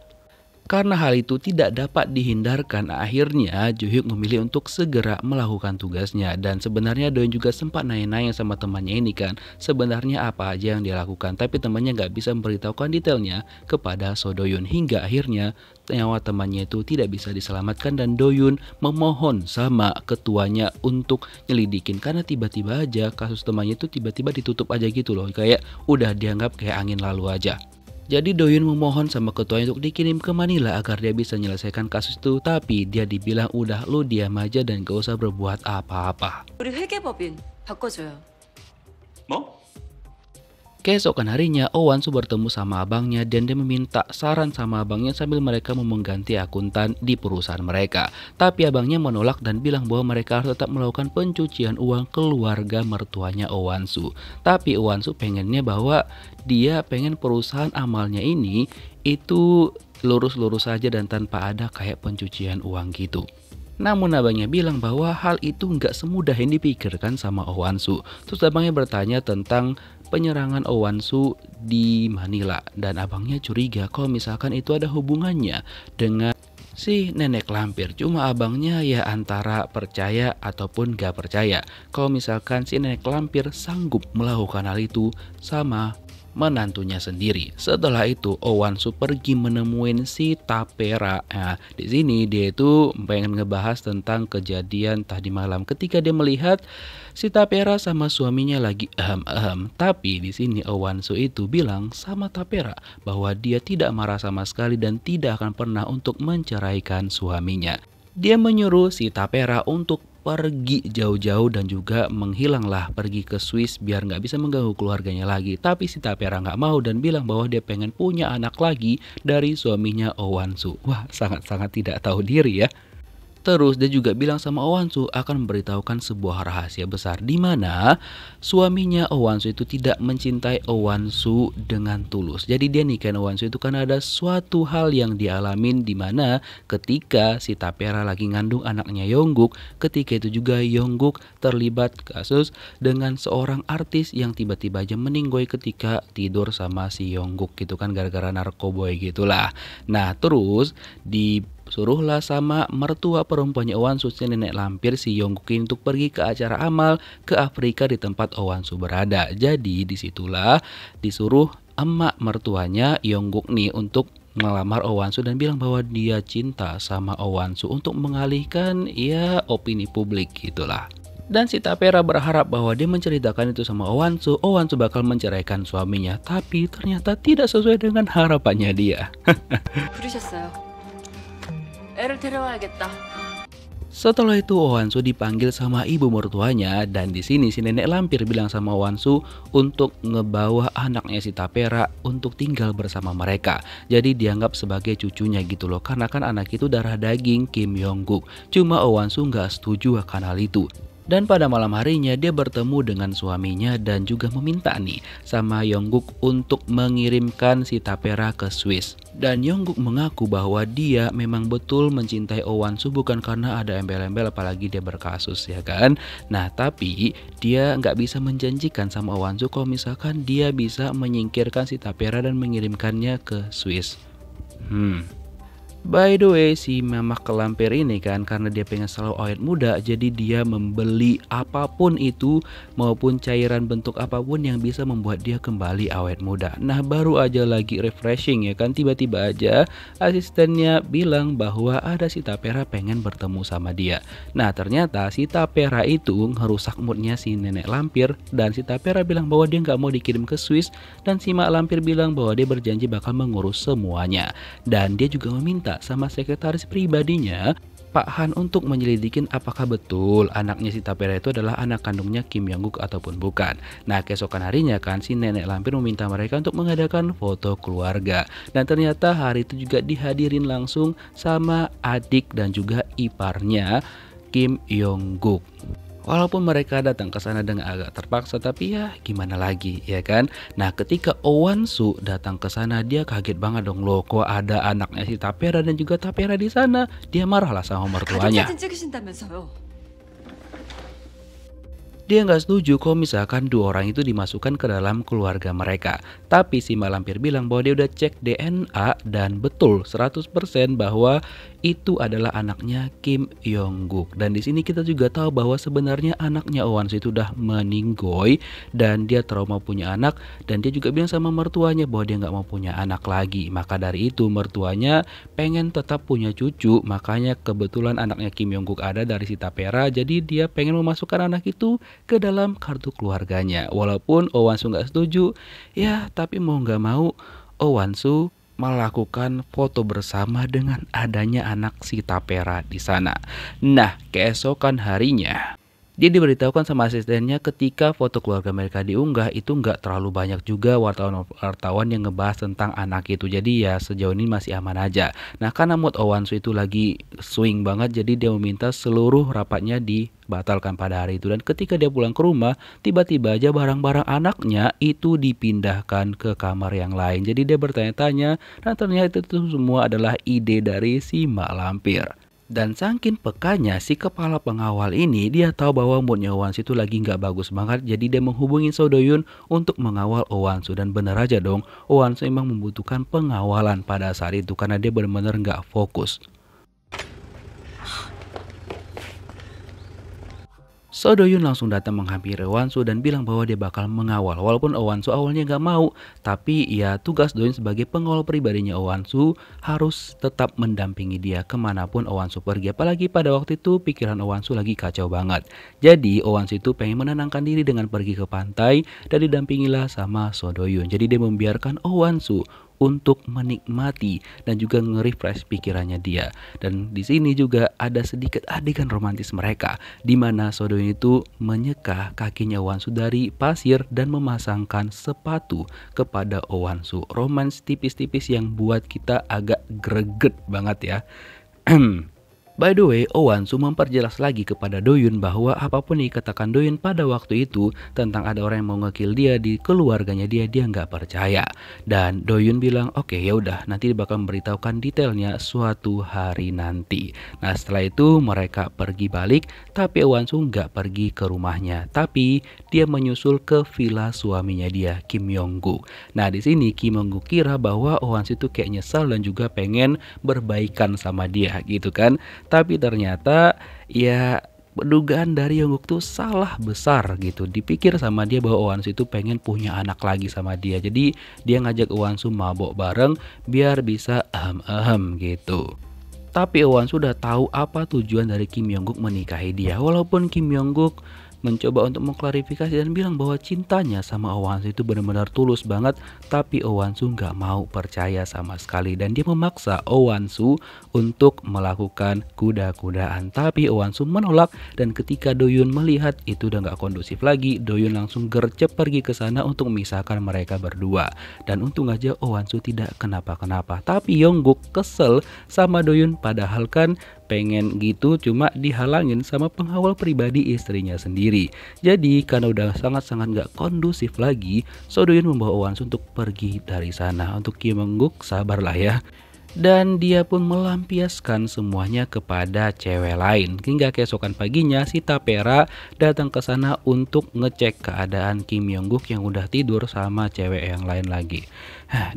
Karena hal itu tidak dapat dihindarkan, akhirnya Jo-hyuk memilih untuk segera melakukan tugasnya. Dan sebenarnya Do-yoon juga sempat nanya-nanya sama temannya ini kan, sebenarnya apa aja yang dia lakukan. Tapi temannya nggak bisa memberitahukan detailnya kepada So Do-yoon, hingga akhirnya nyawa temannya itu tidak bisa diselamatkan. Dan Do-yoon memohon sama ketuanya untuk nyelidikin, karena tiba-tiba aja kasus temannya itu tiba-tiba ditutup aja gitu loh, kayak udah dianggap kayak angin lalu aja. Jadi Do-yoon memohon sama ketuanya untuk dikirim ke Manila agar dia bisa menyelesaikan kasus itu, tapi dia dibilang udah lu diam aja dan gak usah berbuat apa-apa. 우리 회계법인 바꿔줘요. 뭐? Keesokan harinya Oh Wan-soo bertemu sama abangnya dan dia meminta saran sama abangnya sambil mereka mau mengganti akuntan di perusahaan mereka. Tapi abangnya menolak dan bilang bahwa mereka harus tetap melakukan pencucian uang keluarga mertuanya Oh Wan-soo. Tapi Oh Wan-soo pengennya bahwa dia pengen perusahaan amalnya ini itu lurus-lurus saja dan tanpa ada kayak pencucian uang gitu. Namun abangnya bilang bahwa hal itu nggak semudah yang dipikirkan sama Oh Wan-soo. Terus abangnya bertanya tentang penyerangan Oh Wan-soo di Manila, dan abangnya curiga kalau misalkan itu ada hubungannya dengan si nenek lampir. Cuma abangnya ya antara percaya ataupun gak percaya kalau misalkan si nenek lampir sanggup melakukan hal itu sama menantunya sendiri. Setelah itu Oh Wan-soo pergi menemuin si Tapera. Nah, di sini dia itu pengen ngebahas tentang kejadian tadi malam ketika dia melihat si Tapera sama suaminya lagi Tapi di sini Oh Wan-soo itu bilang sama Tapera bahwa dia tidak marah sama sekali dan tidak akan pernah untuk menceraikan suaminya. Dia menyuruh si Tapera untuk pergi jauh-jauh dan juga menghilanglah, pergi ke Swiss biar nggak bisa mengganggu keluarganya lagi. Tapi si Tapera nggak mau dan bilang bahwa dia pengen punya anak lagi dari suaminya Oh Wan-soo. Wah, sangat-sangat tidak tahu diri ya. Terus dia juga bilang sama Owansu akan memberitahukan sebuah rahasia besar di mana suaminya Owansu itu tidak mencintai Owansu dengan tulus. Jadi dia nikahin Owansu itu karena ada suatu hal yang dialamin di mana ketika si Tapera lagi ngandung anaknya Yongguk, ketika itu juga Yongguk terlibat kasus dengan seorang artis yang tiba-tiba aja meninggoy ketika tidur sama si Yongguk gitu kan, gara-gara narkoboy gitulah. Nah terus disuruhlah sama mertua perempuannya Owansu, si nenek lampir si Yongguk ini untuk pergi ke acara amal ke Afrika di tempat Owansu berada. Jadi disitulah disuruh emak mertuanya Yongguk nih untuk melamar Owansu dan bilang bahwa dia cinta sama Owansu untuk mengalihkan ya opini publik gitulah. Dan si Tapera berharap bahwa dia menceritakan itu sama Owansu, Owansu bakal menceraikan suaminya, tapi ternyata tidak sesuai dengan harapannya dia. 부르셨어요. 애를 데려와야겠다. Setelah itu Owansu dipanggil sama ibu mertuanya dan di sini si nenek lampir bilang sama Owansu untuk ngebawa anaknya si Tapera untuk tinggal bersama mereka. Jadi dianggap sebagai cucunya gitu loh, karena kan anak itu darah daging Kim Yongguk. Cuma Owansu nggak setuju akan hal itu. Dan pada malam harinya dia bertemu dengan suaminya dan juga meminta nih sama Yongguk untuk mengirimkan si Tapera ke Swiss. Dan Yongguk mengaku bahwa dia memang betul mencintai Owansu bukan karena ada embel-embel apalagi dia berkasus ya kan. Nah tapi dia nggak bisa menjanjikan sama Owansu kalau misalkan dia bisa menyingkirkan si Tapera dan mengirimkannya ke Swiss. By the way, si Mamak Lampir ini kan karena dia pengen selalu awet muda, jadi dia membeli apapun itu maupun cairan bentuk apapun yang bisa membuat dia kembali awet muda. Nah baru aja lagi refreshing ya kan, tiba-tiba aja asistennya bilang bahwa ada si Tapera pengen bertemu sama dia. Nah ternyata si Tapera itu ngerusak moodnya si nenek lampir dan si Tapera bilang bahwa dia nggak mau dikirim ke Swiss dan si Mak Lampir bilang bahwa dia berjanji bakal mengurus semuanya. Dan dia juga meminta sama sekretaris pribadinya Pak Han untuk menyelidikin apakah betul anaknya si Tapera itu adalah anak kandungnya Kim Yongguk ataupun bukan. Nah keesokan harinya kan si nenek lampir meminta mereka untuk mengadakan foto keluarga. Dan ternyata hari itu juga dihadirin langsung sama adik dan juga iparnya Kim Yongguk. Walaupun mereka datang ke sana dengan agak terpaksa, tapi ya gimana lagi ya kan. Nah ketika Owansu datang ke sana dia kaget banget dong, loh kok ada anaknya si Tapera dan juga Tapera di sana. Dia marahlah sama mertuanya. 사진 찍으신다면서요. Dia nggak setuju kalau misalkan dua orang itu dimasukkan ke dalam keluarga mereka. Tapi si Mak Lampir bilang bahwa dia udah cek DNA dan betul 100% bahwa itu adalah anaknya Kim Yongguk. Dan di sini kita juga tahu bahwa sebenarnya anaknya Owansu itu udah meninggoy dan dia trauma punya anak, dan dia juga bilang sama mertuanya bahwa dia nggak mau punya anak lagi. Maka dari itu mertuanya pengen tetap punya cucu, makanya kebetulan anaknya Kim Yongguk ada dari si Tapera, jadi dia pengen memasukkan anak itu ke dalam kartu keluarganya. Walaupun Owansu nggak setuju, ya tapi mau nggak mau Owansu melakukan foto bersama dengan adanya anak si Tapera di sana. Nah, keesokan harinya dia diberitahukan sama asistennya ketika foto keluarga mereka diunggah itu nggak terlalu banyak juga wartawan yang ngebahas tentang anak itu. Jadi ya sejauh ini masih aman aja. Nah karena mood Owansu itu lagi swing banget, jadi dia meminta seluruh rapatnya dibatalkan pada hari itu. Dan ketika dia pulang ke rumah, tiba-tiba aja barang-barang anaknya itu dipindahkan ke kamar yang lain. Jadi dia bertanya-tanya dan ternyata itu semua adalah ide dari si Mak Lampir. Dan saking pekanya si kepala pengawal ini, dia tahu bahwa moodnya Owansu itu lagi nggak bagus banget. Jadi dia menghubungi Sodoyun untuk mengawal Owansu. Dan bener aja dong, Owansu emang membutuhkan pengawalan pada saat itu karena dia benar-benar nggak fokus. Sodoyun langsung datang menghampiri Owansu dan bilang bahwa dia bakal mengawal. Walaupun Owansu awalnya gak mau, tapi ya tugas Doyun sebagai pengawal pribadinya Owansu harus tetap mendampingi dia kemanapun Owansu pergi. Apalagi pada waktu itu pikiran Owansu lagi kacau banget. Jadi Owansu itu pengen menenangkan diri dengan pergi ke pantai dan didampingilah sama Sodoyun. Jadi dia membiarkan Owansu untuk menikmati dan juga nge-refresh pikirannya dia. Dan di sini juga ada sedikit adegan romantis mereka di mana Sodoyun itu menyeka kakinya Owansu dari pasir dan memasangkan sepatu kepada Owansu. Romans tipis-tipis yang buat kita agak greget banget ya. By the way, Owansu memperjelas lagi kepada Doyun bahwa apapun yang dikatakan Doyun pada waktu itu tentang ada orang yang mau ngekill dia di keluarganya dia nggak percaya. Dan Doyun bilang, oke ya udah, nanti dia bakal memberitahukan detailnya suatu hari nanti. Nah setelah itu mereka pergi balik, tapi Owansu nggak pergi ke rumahnya, tapi dia menyusul ke villa suaminya dia, Kim Yong-guk. Nah di sini Kim Yong-guk kira bahwa Owansu itu kayak nyesal dan juga pengen berbaikan sama dia gitu kan. Tapi ternyata ya dugaan dari Yongguk tuh salah besar gitu. Dipikir sama dia bahwa Owansu itu pengen punya anak lagi sama dia. Jadi dia ngajak Owansu mabok bareng biar bisa gitu. Tapi Owansu sudah tahu apa tujuan dari Kim Yong-guk menikahi dia. Walaupun Kim Yong-guk mencoba untuk mengklarifikasi dan bilang bahwa cintanya sama Owansu itu benar-benar tulus banget, tapi Owansu nggak mau percaya sama sekali dan dia memaksa Owansu untuk melakukan kuda-kudaan. Tapi Owansu menolak dan ketika Doyun melihat itu udah nggak kondusif lagi, Doyun langsung gercep pergi ke sana untuk memisahkan mereka berdua. Dan untung aja Owansu tidak kenapa-kenapa. Tapi Yongguk kesel sama Doyun padahal kan pengen gitu, cuma dihalangin sama pengawal pribadi istrinya sendiri. Jadi karena udah sangat-sangat gak kondusif lagi, So Doyun membawa Owansu untuk pergi dari sana. Untuk Kim Yong-guk sabarlah ya. Dan dia pun melampiaskan semuanya kepada cewek lain. Hingga keesokan paginya si Tapera datang ke sana untuk ngecek keadaan Kim Yong-guk yang udah tidur sama cewek yang lain lagi.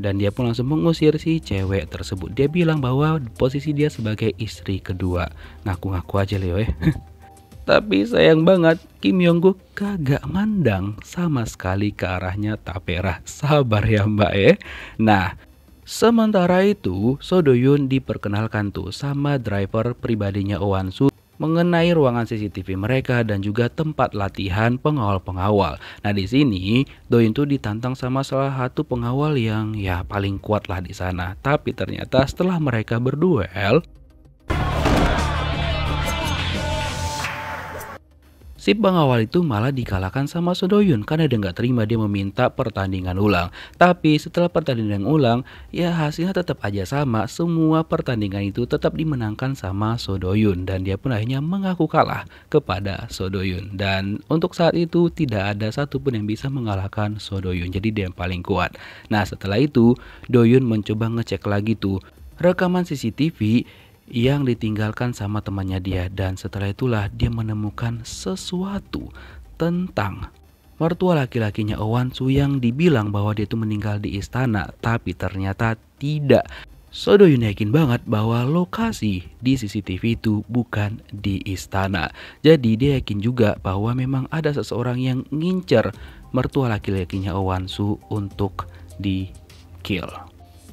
Dan dia pun langsung mengusir si cewek tersebut. Dia bilang bahwa posisi dia sebagai istri kedua. Ngaku-ngaku aja Leo ya. Tapi sayang banget Kim Yong-guk kagak mandang sama sekali ke arahnya Tapera. Sabar ya mbak ya. Nah sementara itu, So Doyun diperkenalkan tuh sama driver pribadinya Owansu mengenai ruangan CCTV mereka dan juga tempat latihan pengawal-pengawal. Nah di sini Doyun tuh ditantang sama salah satu pengawal yang ya paling kuat lah di sana. Tapi ternyata setelah mereka berduel, si pengawal itu malah dikalahkan sama So Doyun karena dia nggak terima, dia meminta pertandingan ulang. Tapi setelah pertandingan ulang, ya hasilnya tetap aja sama. Semua pertandingan itu tetap dimenangkan sama So Doyun dan dia pun akhirnya mengaku kalah kepada So Doyun. Dan untuk saat itu tidak ada satupun yang bisa mengalahkan So Doyun. Jadi dia yang paling kuat. Nah setelah itu Doyun mencoba ngecek lagi tuh rekaman CCTV yang ditinggalkan sama temannya dia, dan setelah itulah dia menemukan sesuatu tentang mertua laki-lakinya Owansu yang dibilang bahwa dia itu meninggal di istana, tapi ternyata tidak. So Doyun yakin banget bahwa lokasi di CCTV itu bukan di istana. Jadi dia yakin juga bahwa memang ada seseorang yang ngincer mertua laki-lakinya Owansu untuk di kill.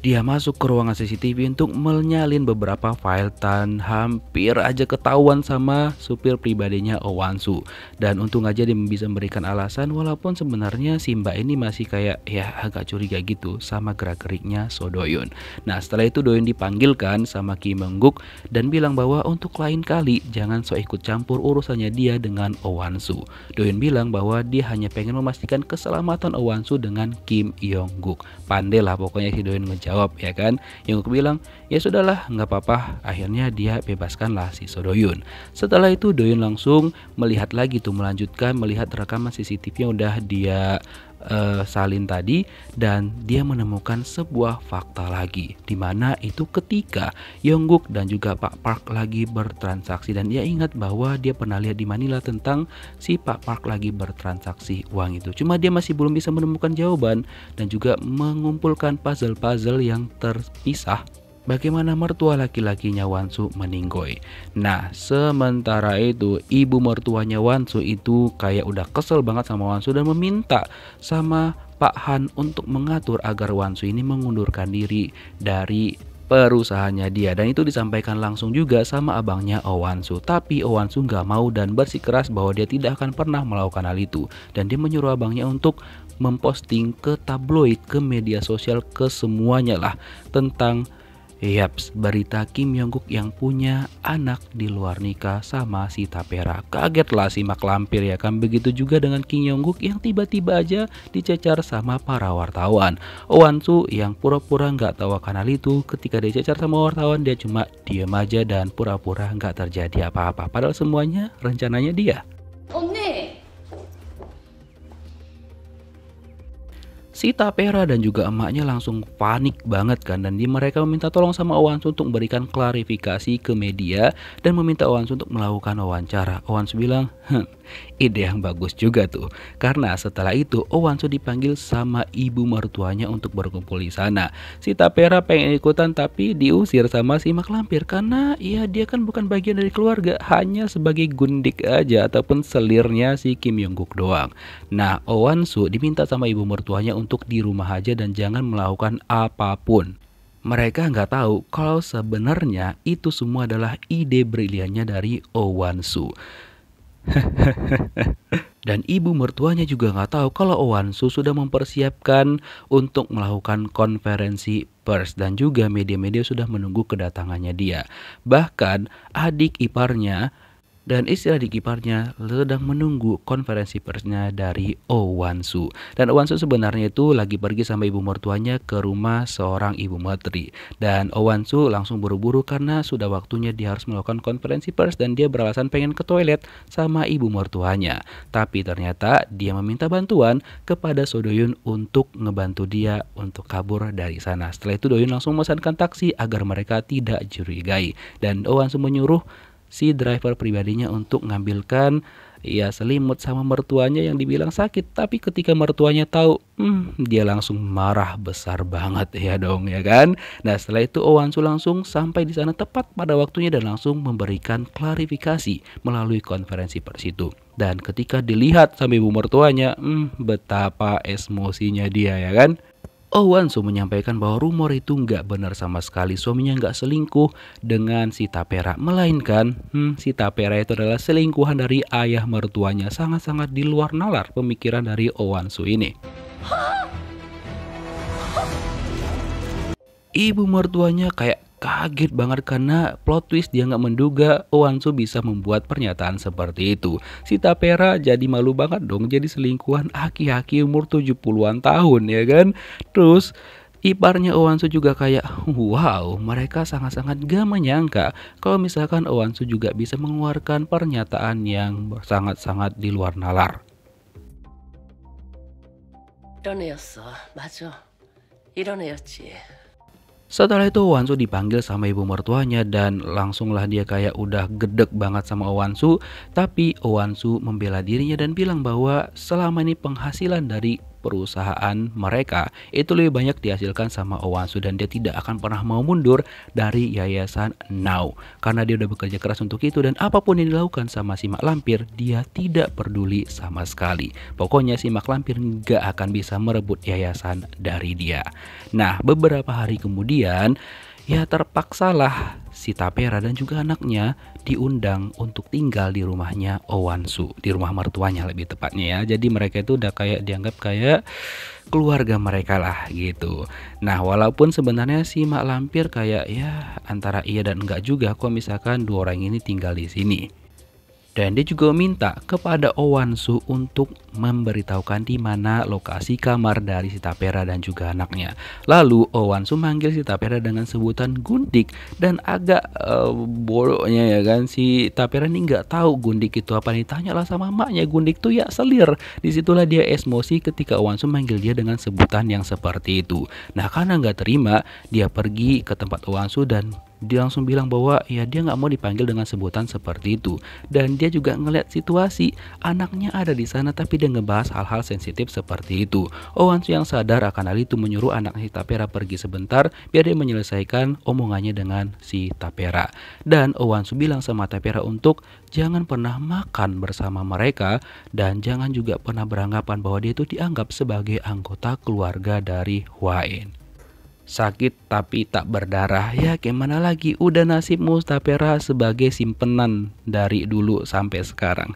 Dia masuk ke ruangan CCTV untuk menyalin beberapa file dan hampir aja ketahuan sama supir pribadinya Owansu. Dan untung aja dia bisa memberikan alasan walaupun sebenarnya si mbak ini masih kayak ya agak curiga gitu sama gerak-geriknya So Doyun. Nah setelah itu Doyun dipanggilkan sama Kim Yong-guk dan bilang bahwa untuk lain kali jangan sok ikut campur urusannya dia dengan Owansu. Doyun bilang bahwa dia hanya pengen memastikan keselamatan Owansu dengan Kim Yong-guk. Pandai lah pokoknya si Doyun ngejawab ya kan. Yong-guk bilang ya sudahlah nggak apa-apa. Akhirnya dia bebaskanlah si So Doyun. Setelah itu Doyun langsung melihat lagi tuh, melanjutkan melihat rekaman CCTV yang udah dia salin tadi, dan dia menemukan sebuah fakta lagi di mana itu ketika Yong-guk dan juga Pak Park lagi bertransaksi, dan dia ingat bahwa dia pernah lihat di Manila tentang si Pak Park lagi bertransaksi uang itu. Cuma dia masih belum bisa menemukan jawaban dan juga mengumpulkan puzzle-puzzle yang terpisah bagaimana mertua laki-lakinya Wansu meninggoy. Nah sementara itu ibu mertuanya Wansu itu kayak udah kesel banget sama Wansu dan meminta sama Pak Han untuk mengatur agar Wansu ini mengundurkan diri dari perusahaannya dia, dan itu disampaikan langsung juga sama abangnya Owansu. Tapi Owansu nggak mau dan bersikeras bahwa dia tidak akan pernah melakukan hal itu, dan dia menyuruh abangnya untuk memposting ke tabloid, ke media sosial, ke semuanya lah tentang Yaps, berita Kim Yong-guk yang punya anak di luar nikah sama si Tapera. Kagetlah si mak lampir ya kan. Begitu juga dengan Kim Yong-guk yang tiba-tiba aja dicecar sama para wartawan. Oh Wan-soo yang pura-pura nggak tahu akan hal itu, ketika dicecar sama wartawan dia cuma diam aja dan pura-pura nggak terjadi apa-apa. Padahal semuanya rencananya dia. 언니! Si Tapera dan juga emaknya langsung panik banget kan, dan mereka meminta tolong sama Oh Wan-soo untuk memberikan klarifikasi ke media dan meminta Oh Wan-soo untuk melakukan wawancara. Oh Wan-soo bilang, ide yang bagus juga tuh. Karena setelah itu Oh Wan-soo dipanggil sama ibu mertuanya untuk berkumpul di sana. Si Tapera pengen ikutan tapi diusir sama si mak lampir karena ya dia kan bukan bagian dari keluarga, hanya sebagai gundik aja ataupun selirnya si Kim Yong-guk doang. Nah, Oh Wan-soo diminta sama ibu mertuanya untuk di rumah aja dan jangan melakukan apapun. Mereka nggak tahu kalau sebenarnya itu semua adalah ide briliannya dari Oh Wan-soo. Dan ibu mertuanya juga nggak tahu kalau Oh Wan-soo sudah mempersiapkan untuk melakukan konferensi pers dan juga media-media sudah menunggu kedatangannya dia. Bahkan adik iparnya dan istri adik iparnya sedang menunggu konferensi persnya dari Oh Wan-soo. Dan Oh Wan-soo sebenarnya itu lagi pergi sama ibu mertuanya ke rumah seorang ibu menteri. Dan Oh Wan-soo langsung buru-buru karena sudah waktunya dia harus melakukan konferensi pers dan dia beralasan pengen ke toilet sama ibu mertuanya. Tapi ternyata dia meminta bantuan kepada So Do-yoon untuk ngebantu dia untuk kabur dari sana. Setelah itu Do-yoon langsung memesankan taksi agar mereka tidak curigai. Dan Oh Wan-soo menyuruh si driver pribadinya untuk ngambilkan ya selimut sama mertuanya yang dibilang sakit. Tapi ketika mertuanya tahu, dia langsung marah besar banget ya dong ya kan. Nah setelah itu Oh Wan-soo langsung sampai di sana tepat pada waktunya dan langsung memberikan klarifikasi melalui konferensi pers itu. Dan ketika dilihat sama ibu mertuanya, betapa emosinya dia ya kan. Oh Wan-soo menyampaikan bahwa rumor itu nggak benar sama sekali. Suaminya nggak selingkuh dengan si Tapera, melainkan si Tapera itu adalah selingkuhan dari ayah mertuanya. Sangat-sangat di luar nalar pemikiran dari Oh Wan-soo ini. Ibu mertuanya kayak kaget banget karena plot twist dia nggak menduga Oh Wan-soo bisa membuat pernyataan seperti itu. Si Tapera jadi malu banget dong jadi selingkuhan aki-aki umur 70-an tahun ya kan. Terus iparnya Oh Wan-soo juga kayak wow, mereka sangat-sangat gak menyangka kalau misalkan Oh Wan-soo juga bisa mengeluarkan pernyataan yang sangat-sangat di luar nalar. 이런 애였어. 맞아. 이런 애였지. Setelah itu Oh Wan-soo dipanggil sama ibu mertuanya dan langsunglah dia kayak udah gedek banget sama Oh Wan-soo. Tapi Oh Wan-soo membela dirinya dan bilang bahwa selama ini penghasilan dari perusahaan mereka itu lebih banyak dihasilkan sama Oh Wan-soo dan dia tidak akan pernah mau mundur dari yayasan Now karena dia udah bekerja keras untuk itu dan apapun yang dilakukan sama si mak lampir dia tidak peduli sama sekali. Pokoknya si mak lampir nggak akan bisa merebut yayasan dari dia. Nah beberapa hari kemudian ya terpaksalah si Tapera dan juga anaknya diundang untuk tinggal di rumahnya Oh Wan-soo, di rumah mertuanya lebih tepatnya ya. Jadi mereka itu udah kayak dianggap kayak keluarga mereka lah gitu. Nah walaupun sebenarnya si mak lampir kayak ya antara iya dan enggak juga kok misalkan dua orang ini tinggal di sini. Dan dia juga minta kepada Oh Wan-soo untuk memberitahukan di mana lokasi kamar dari si Tapera dan juga anaknya. Lalu Oh Wan-soo manggil si Tapera dengan sebutan Gundik dan agak bodohnya ya kan si Tapera ini nggak tahu Gundik itu apa. Ditanya lah sama maknya Gundik tuh ya selir. Disitulah dia emosi ketika Oh Wan-soo manggil dia dengan sebutan yang seperti itu. Nah karena nggak terima dia pergi ke tempat Oh Wan-soo dan dia langsung bilang bahwa ya dia nggak mau dipanggil dengan sebutan seperti itu. Dan dia juga ngeliat situasi anaknya ada di sana tapi dia ngebahas hal-hal sensitif seperti itu. Oh Wan-soo yang sadar akan hal itu menyuruh anak si Tapera pergi sebentar biar dia menyelesaikan omongannya dengan si Tapera. Dan Oh Wan-soo bilang sama Tapera untuk jangan pernah makan bersama mereka dan jangan juga pernah beranggapan bahwa dia itu dianggap sebagai anggota keluarga dari Hwaen. Sakit tapi tak berdarah ya gimana lagi, udah nasibmu Tapera sebagai simpenan dari dulu sampai sekarang.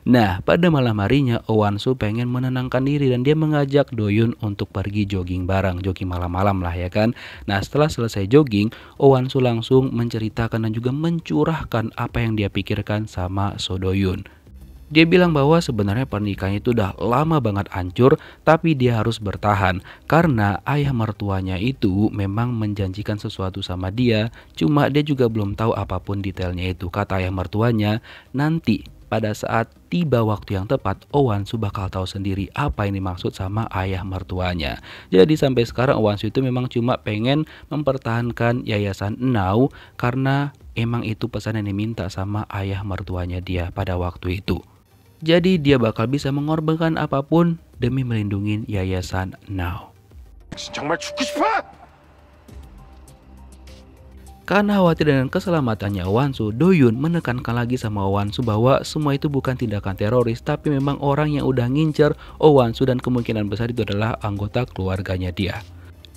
Nah, pada malam harinya Oh Wan-soo pengen menenangkan diri dan dia mengajak Doyun untuk pergi jogging bareng, jogging malam-malam lah ya kan. Nah, setelah selesai jogging, Oh Wan-soo langsung menceritakan dan juga mencurahkan apa yang dia pikirkan sama So Doyun. Dia bilang bahwa sebenarnya pernikahannya itu udah lama banget hancur, tapi dia harus bertahan karena ayah mertuanya itu memang menjanjikan sesuatu sama dia, cuma dia juga belum tahu apapun detailnya itu. Kata ayah mertuanya, nanti pada saat tiba waktu yang tepat, Oh Wan-soo bakal tahu sendiri apa yang dimaksud sama ayah mertuanya. Jadi sampai sekarang Oh Wan-soo itu memang cuma pengen mempertahankan yayasan Now karena emang itu pesan yang diminta sama ayah mertuanya dia pada waktu itu. Jadi dia bakal bisa mengorbankan apapun demi melindungi yayasan Now. 정말 죽고 싶어? Karena khawatir dengan keselamatannya Oh Wan-soo, Doyun menekankan lagi sama Oh Wan-soo bahwa semua itu bukan tindakan teroris, tapi memang orang yang udah ngincer Oh Wan-soo dan kemungkinan besar itu adalah anggota keluarganya dia.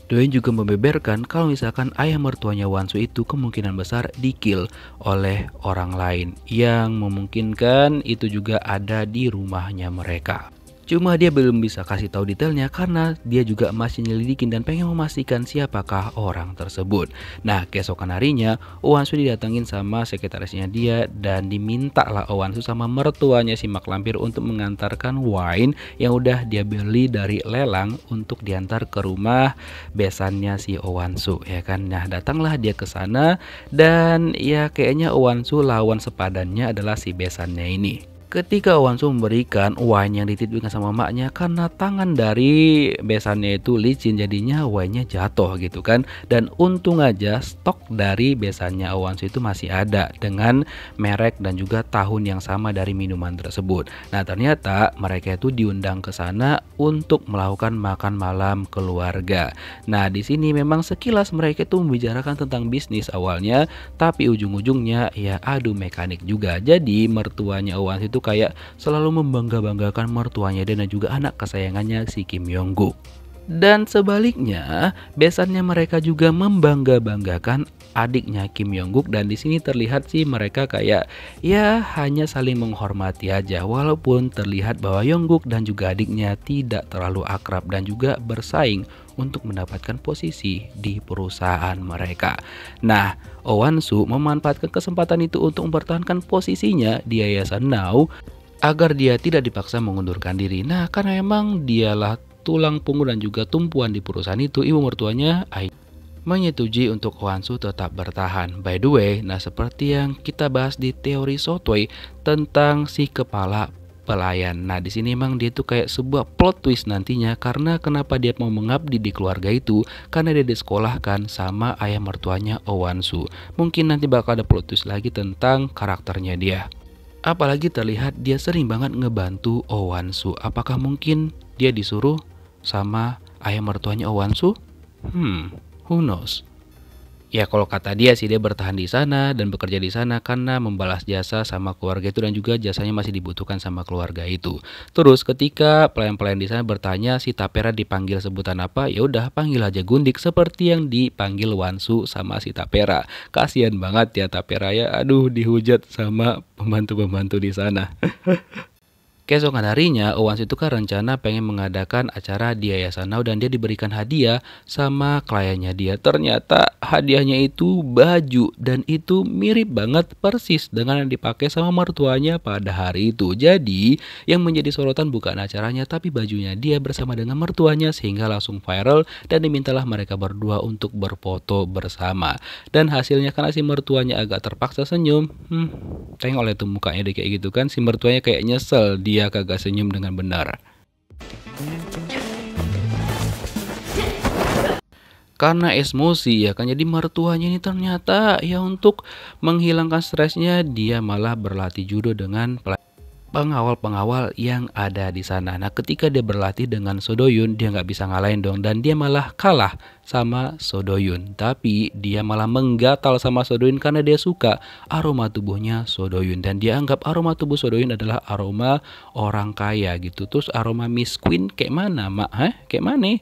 Doyun juga membeberkan kalau misalkan ayah mertuanya Wan-soo itu kemungkinan besar di-kill oleh orang lain yang memungkinkan itu juga ada di rumahnya mereka. Cuma dia belum bisa kasih tahu detailnya karena dia juga masih nyelidikin dan pengen memastikan siapakah orang tersebut. Nah, keesokan harinya Oh Wan-soo didatengin sama sekretarisnya dia dan diminta lah Oh Wan-soo sama mertuanya si mak lampir untuk mengantarkan wine yang udah dia beli dari lelang untuk diantar ke rumah besannya si Oh Wan-soo ya kan. Nah, datanglah dia ke sana dan ya kayaknya Oh Wan-soo lawan sepadannya adalah si besannya ini. Ketika Oh Wan-soo memberikan wine yang dititipkan sama maknya, karena tangan dari besannya itu licin jadinya wine-nya jatuh gitu kan. Dan untung aja stok dari besannya Oh Wan-soo itu masih ada dengan merek dan juga tahun yang sama dari minuman tersebut. Nah, ternyata mereka itu diundang ke sana untuk melakukan makan malam keluarga. Nah, di sini memang sekilas mereka itu membicarakan tentang bisnis awalnya, tapi ujung-ujungnya ya adu mekanik juga. Jadi mertuanya Oh Wan-soo itu kayak selalu membangga-banggakan mertuanya dan juga anak kesayangannya si Kim Yong-guk. Dan sebaliknya, besannya mereka juga membangga-banggakan adiknya Kim Yong-guk dan di sini terlihat sih mereka kayak ya hanya saling menghormati aja walaupun terlihat bahwa Yong-guk dan juga adiknya tidak terlalu akrab dan juga bersaing untuk mendapatkan posisi di perusahaan mereka. Nah, Oh Wan-soo memanfaatkan kesempatan itu untuk mempertahankan posisinya di yayasan Now agar dia tidak dipaksa mengundurkan diri. Nah, karena memang dialah tulang punggung dan juga tumpuan di perusahaan itu, ibu mertuanya menyetujui untuk Oh Wan-soo tetap bertahan. By the way, nah seperti yang kita bahas di teori Sotoy tentang si kepala pelayan. Nah, di sini emang dia tuh kayak sebuah plot twist nantinya karena kenapa dia mau mengabdi di keluarga itu karena dia disekolahkan sama ayah mertuanya Oh Wan-soo. Mungkin nanti bakal ada plot twist lagi tentang karakternya dia. Apalagi terlihat dia sering banget ngebantu Oh Wan-soo. Apakah mungkin dia disuruh sama ayah mertuanya Oh Wan-soo? Who knows? Ya kalau kata dia sih dia bertahan di sana dan bekerja di sana karena membalas jasa sama keluarga itu dan juga jasanya masih dibutuhkan sama keluarga itu. Terus ketika pelayan-pelayan di sana bertanya si Tapera dipanggil sebutan apa, ya udah panggil aja Gundik seperti yang dipanggil Wan-soo sama si Tapera. Kasian banget ya Tapera ya, aduh dihujat sama pembantu-pembantu di sana. Keesokan harinya, Oh Wan-soo itu kan rencana pengen mengadakan acara di Yayasan Now dan dia diberikan hadiah sama kliennya dia. Ternyata hadiahnya itu baju dan itu mirip banget persis dengan yang dipakai sama mertuanya pada hari itu. Jadi yang menjadi sorotan bukan acaranya tapi bajunya dia bersama dengan mertuanya sehingga langsung viral dan dimintalah mereka berdua untuk berfoto bersama. Dan hasilnya karena si mertuanya agak terpaksa senyum, tengok oleh tuh mukanya dia kayak gitu kan, si mertuanya kayak nyesel dia kagak senyum dengan benar. Karena emosi ya kan, jadi mertuanya ini ternyata ya untuk menghilangkan stresnya dia malah berlatih judo dengan pengawal-pengawal yang ada di sana. Nah, ketika dia berlatih dengan So Doyun, dia nggak bisa ngalahin dong dan dia malah kalah sama So Doyun. Tapi dia malah menggatal sama So Doyun karena dia suka aroma tubuhnya So Doyun dan dia anggap aroma tubuh So Doyun adalah aroma orang kaya gitu. Terus aroma Miss Queen kayak mana, Mak? Kayak mana?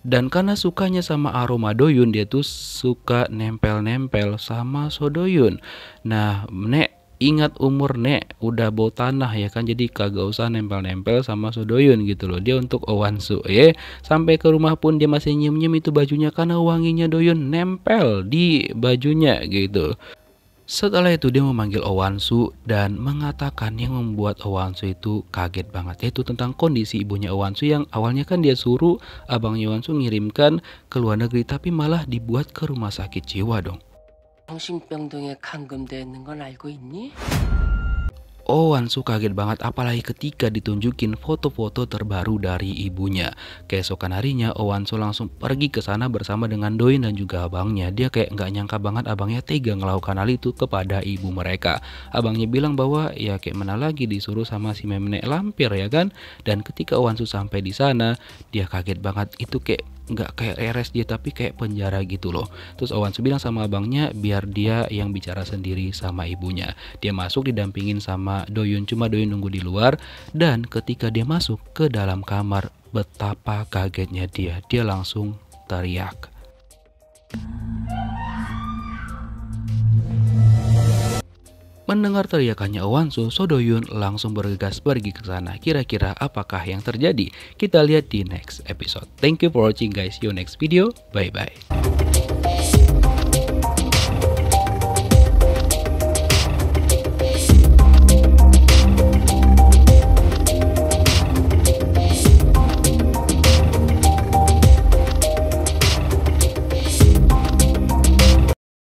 Dan karena sukanya sama aroma Doyun, dia tuh suka nempel-nempel sama So Doyun. Nah, Nek, ingat umur nek, udah bau tanah ya kan, jadi kagak usah nempel-nempel sama Sodoyun gitu loh. Dia untuk Oh Wan-soo ya. Sampai ke rumah pun dia masih nyium-nyium itu bajunya karena wanginya Doyun nempel di bajunya gitu. Setelah itu dia memanggil Oh Wan-soo dan mengatakan yang membuat Oh Wan-soo itu kaget banget, yaitu tentang kondisi ibunya Oh Wan-soo yang awalnya kan dia suruh abangnya Oh Wan-soo ngirimkan ke luar negeri, tapi malah dibuat ke rumah sakit jiwa dong. 정신병동에 감금돼 있는 건 알고 있니? Oh Wan-soo kaget banget apalagi ketika ditunjukin foto-foto terbaru dari ibunya. Keesokan harinya Oh Wan-soo langsung pergi ke sana bersama dengan Doyun dan juga abangnya. Dia kayak nggak nyangka banget abangnya tega ngelakukan hal itu kepada ibu mereka. Abangnya bilang bahwa ya kayak mana lagi disuruh sama si memenek lampir ya kan. Dan ketika Oh Wan-soo sampai di sana dia kaget banget, itu kayak nggak kayak RSJ tapi kayak penjara gitu loh. Terus Oh Wan-soo bilang sama abangnya biar dia yang bicara sendiri sama ibunya. Dia masuk didampingin sama Doyun, cuma Doyun nunggu di luar. Dan ketika dia masuk ke dalam kamar, betapa kagetnya dia langsung teriak. Mendengar teriakannya Oh Wan-soo, Sodoyun langsung bergegas pergi ke sana. Kira-kira apakah yang terjadi? Kita lihat di next episode. Thank you for watching guys. See you next video. Bye bye.